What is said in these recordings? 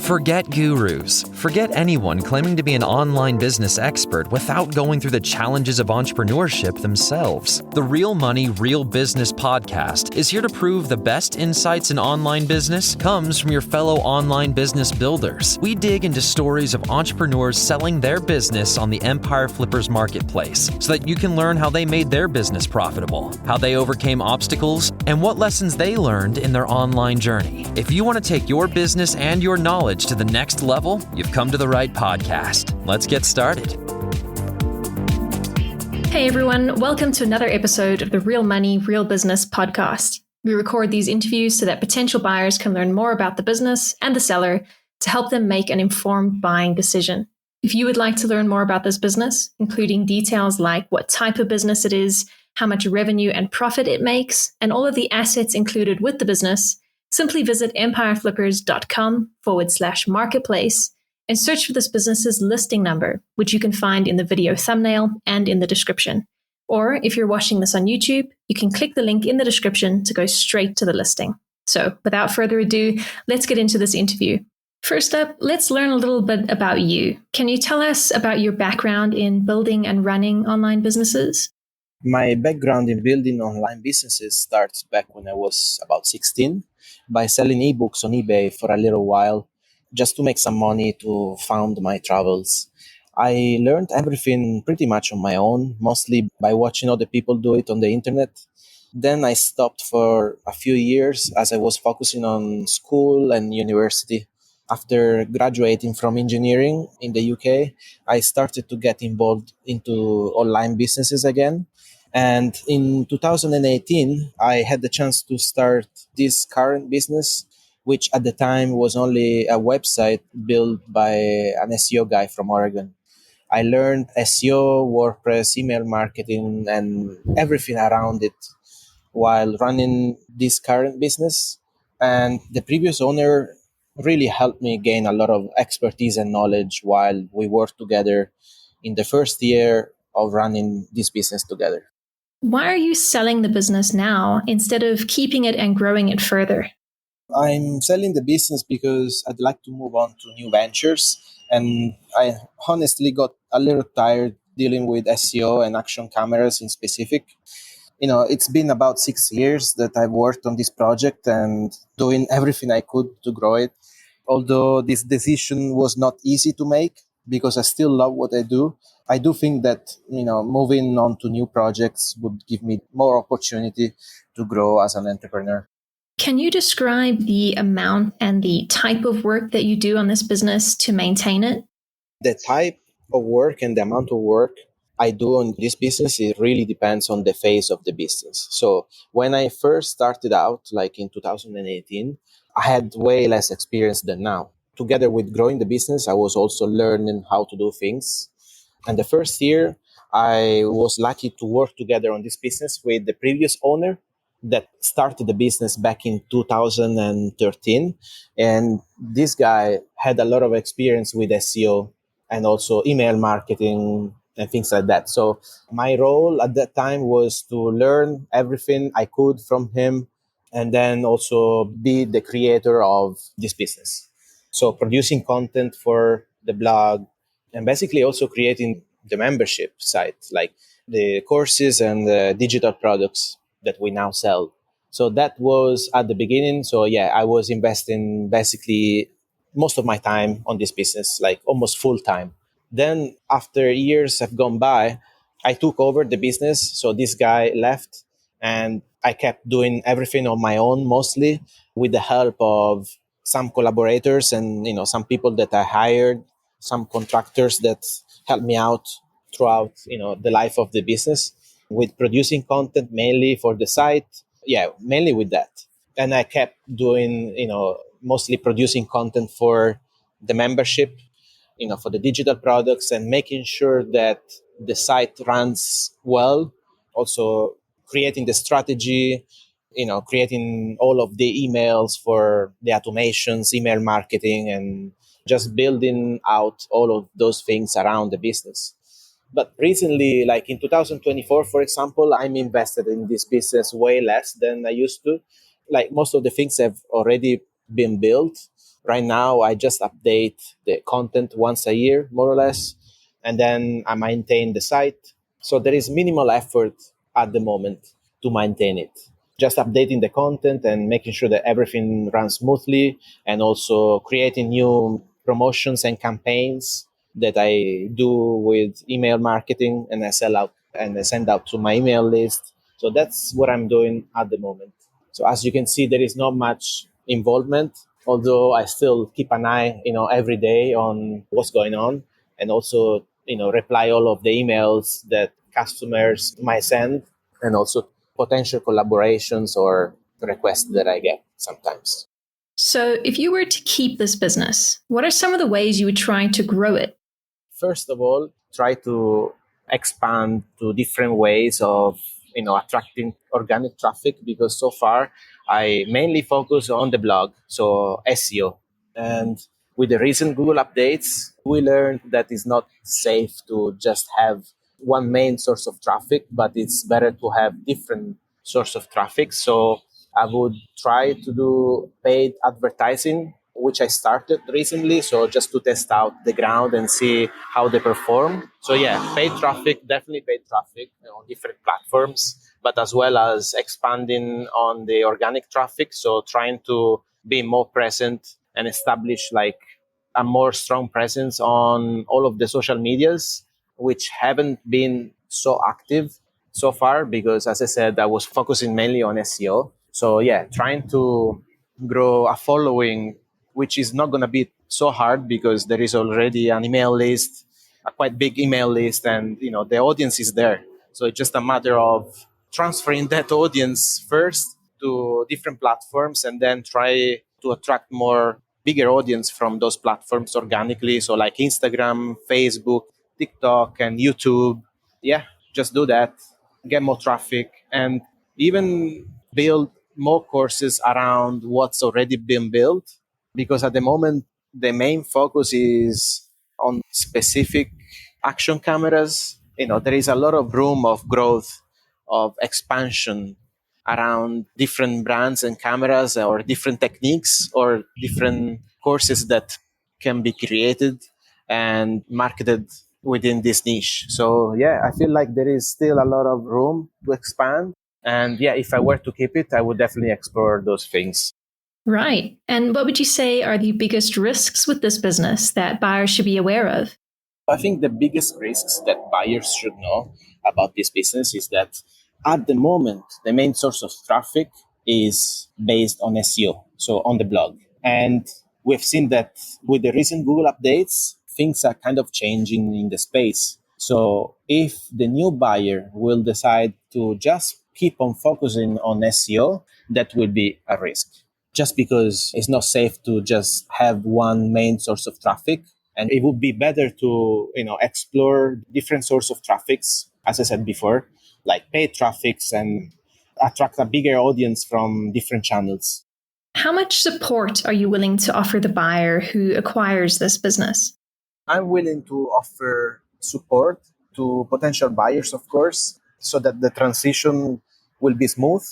Forget gurus. Forget anyone claiming to be an online business expert without going through the challenges of entrepreneurship themselves. The Real Money, Real Business podcast is here to prove the best insights in online business comes from your fellow online business builders. We dig into stories of entrepreneurs selling their business on the Empire Flippers marketplace so that you can learn how they made their business profitable, how they overcame obstacles, and what lessons they learned in their online journey. If you want to take your business and your knowledge to the next level, you've come to the right podcast. Let's get started. Hey everyone, welcome to another episode of the Real Money, Real Business podcast. We record these interviews so that potential buyers can learn more about the business and the seller to help them make an informed buying decision. If you would like to learn more about this business, including details like what type of business it is, how much revenue and profit it makes, and all of the assets included with the business, simply visit empireflippers.com/marketplace and search for this business's listing number, which you can find in the video thumbnail and in the description. Or if you're watching this on YouTube, you can click the link in the description to go straight to the listing. So without further ado, let's get into this interview. First up, let's learn a little bit about you. Can you tell us about your background in building and running online businesses? My background in building online businesses starts back when I was about 16 by selling ebooks on eBay for a little while just to make some money to fund my travels. I learned everything pretty much on my own, mostly by watching other people do it on the internet. Then I stopped for a few years as I was focusing on school and university. After graduating from engineering in the UK, I started to get involved into online businesses again. And in 2018, I had the chance to start this current business, which at the time was only a website built by an SEO guy from Oregon. I learned SEO, WordPress, email marketing, and everything around it while running this current business. And the previous owner really helped me gain a lot of expertise and knowledge while we worked together in the first year of running this business together. Why are you selling the business now instead of keeping it and growing it further? I'm selling the business because I'd like to move on to new ventures. And I honestly got a little tired dealing with SEO and action cameras in specific. It's been about 6 years that I've worked on this project and doing everything I could to grow it. Although this decision was not easy to make because I still love what I do think that, moving on to new projects would give me more opportunity to grow as an entrepreneur. Can you describe the amount and the type of work that you do on this business to maintain it? The type of work and the amount of work I do on this business, it really depends on the phase of the business. So when I first started out, like in 2018, I had way less experience than now. Together with growing the business, I was also learning how to do things. And the first year, I was lucky to work together on this business with the previous owner that started the business back in 2013. And this guy had a lot of experience with SEO and also email marketing and things like that. So my role at that time was to learn everything I could from him and then also be the creator of this business. So producing content for the blog and basically also creating the membership site, like the courses and the digital products that we now sell. So that was at the beginning. So yeah, I was investing basically most of my time on this business, like almost full time. Then after years have gone by, I took over the business. So this guy left and I kept doing everything on my own, mostly with the help of some collaborators and, some people that I hired, some contractors that helped me out throughout, the life of the business with producing content mainly for the site. Yeah, mainly with that. And I kept doing, mostly producing content for the membership, for the digital products and making sure that the site runs well. Also creating the strategy, creating all of the emails for the automations, email marketing, and just building out all of those things around the business. But recently, like in 2024, for example, I'm invested in this business way less than I used to. like most of the things have already been built. Right now, I just update the content once a year, more or less, and then I maintain the site. So there is minimal effort at the moment to maintain it. Just updating the content and making sure that everything runs smoothly, and also creating new promotions and campaigns that I do with email marketing, and I sell out and I send out to my email list. So that's what I'm doing at the moment. So as you can see, there is not much involvement, although I still keep an eye, every day on what's going on, and also, reply all of the emails that customers might send, and also potential collaborations or requests that I get sometimes. So, if you were to keep this business, what are some of the ways you would try to grow it? First of all, try to expand to different ways of attracting organic traffic, because so far I mainly focus on the blog, so SEO. And with the recent Google updates, we learned that it's not safe to just have one main source of traffic, but it's better to have different source of traffic. So I would try to do paid advertising, which I started recently. So just to test out the ground and see how they perform. So yeah, paid traffic, definitely paid traffic on different platforms, but as well as expanding on the organic traffic. So trying to be more present and establish like a more strong presence on all of the social medias, which haven't been so active so far, because as I said, I was focusing mainly on SEO. So yeah, trying to grow a following, which is not going to be so hard because there is already an email list, a quite big email list, and the audience is there. So it's just a matter of transferring that audience first to different platforms, and then try to attract more bigger audience from those platforms organically. So like Instagram, Facebook, TikTok, and YouTube. Yeah, just do that, get more traffic, and even build more courses around what's already been built. Because at the moment, the main focus is on specific action cameras. There is a lot of room of growth, of expansion around different brands and cameras, or different techniques, or different courses that can be created and marketed within this niche. So yeah, I feel like there is still a lot of room to expand. And yeah, if I were to keep it, I would definitely explore those things. Right. And what would you say are the biggest risks with this business that buyers should be aware of? I think the biggest risks that buyers should know about this business is that at the moment, the main source of traffic is based on SEO, so on the blog. And we've seen that with the recent Google updates, things are kind of changing in the space. So if the new buyer will decide to just keep on focusing on SEO, that will be a risk. Just because it's not safe to just have one main source of traffic, and it would be better to explore different source of traffics, as I said before, like paid traffics, and attract a bigger audience from different channels. How much support are you willing to offer the buyer who acquires this business? I'm willing to offer support to potential buyers, of course, so that the transition will be smooth.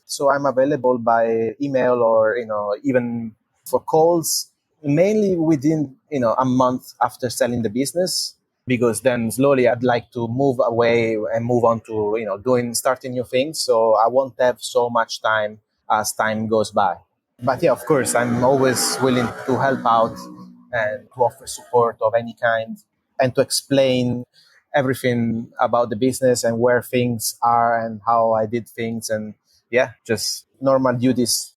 So I'm available by email, or even for calls, mainly within a month after selling the business, because then slowly I'd like to move away and move on to doing starting new things. So I won't have so much time as time goes by. But yeah, of course, I'm always willing to help out and to offer support of any kind, and to explain everything about the business and where things are and how I did things, and yeah, just normal duties.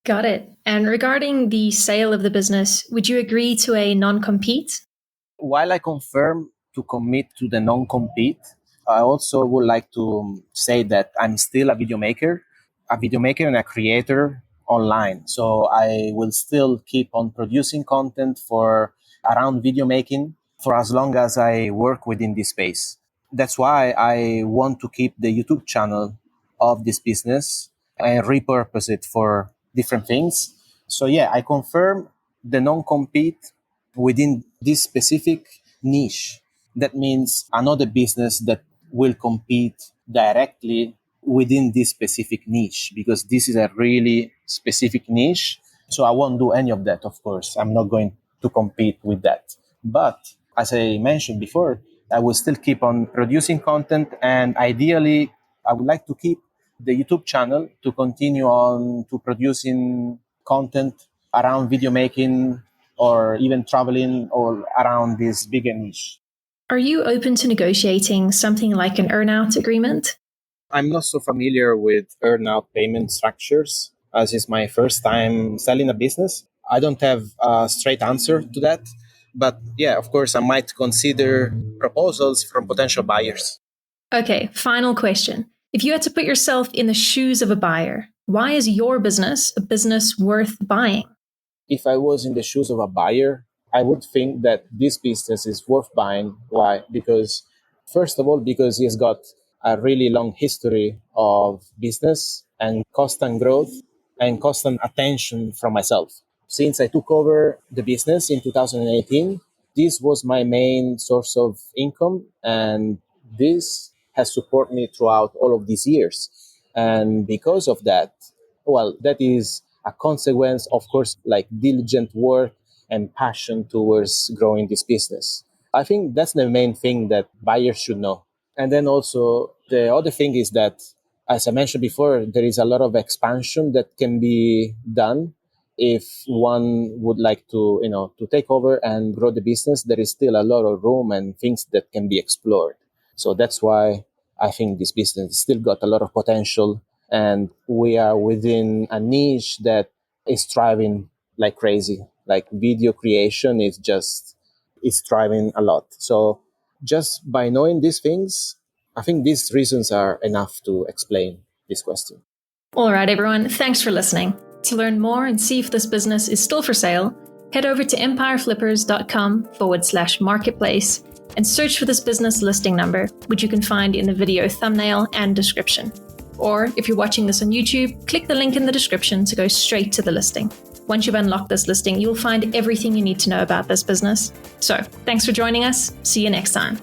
Got it. And regarding the sale of the business, would you agree to a non-compete? While I confirm to commit to the non-compete, I also would like to say that I'm still a video maker and a creator online. So I will still keep on producing content for around video making for as long as I work within this space. That's why I want to keep the YouTube channel of this business and repurpose it for different things. So yeah, I confirm the non-compete within this specific niche. That means another business that will compete directly within this specific niche, because this is a really specific niche. So I won't do any of that, of course. I'm not going to compete with that. But as I mentioned before, I will still keep on producing content, and ideally, I would like to keep the YouTube channel to continue on to producing content around video making or even traveling or around this bigger niche. Are you open to negotiating something like an earnout agreement? I'm not so familiar with earnout payment structures, as it's my first time selling a business. I don't have a straight answer to that. But yeah, of course, I might consider proposals from potential buyers. Okay, final question. If you had to put yourself in the shoes of a buyer, why is your business a business worth buying? If I was in the shoes of a buyer, I would think that this business is worth buying. Why? Because, first of all, because it's got a really long history of business and constant growth and constant attention from myself. Since I took over the business in 2018, this was my main source of income, and this has supported me throughout all of these years. And because of that, well, that is a consequence, of course, like diligent work and passion towards growing this business. I think that's the main thing that buyers should know. And then also the other thing is that, as I mentioned before, there is a lot of expansion that can be done if one would like to, to take over and grow the business. There is still a lot of room and things that can be explored. So that's why I think this business still got a lot of potential, and we are within a niche that is thriving like crazy. Like video creation is thriving a lot. So just by knowing these things, I think these reasons are enough to explain this question. All right, everyone. Thanks for listening. To learn more and see if this business is still for sale, head over to empireflippers.com/marketplace and search for this business listing number, which you can find in the video thumbnail and description. Or if you're watching this on YouTube, click the link in the description to go straight to the listing. Once you've unlocked this listing, you'll find everything you need to know about this business. So, thanks for joining us. See you next time.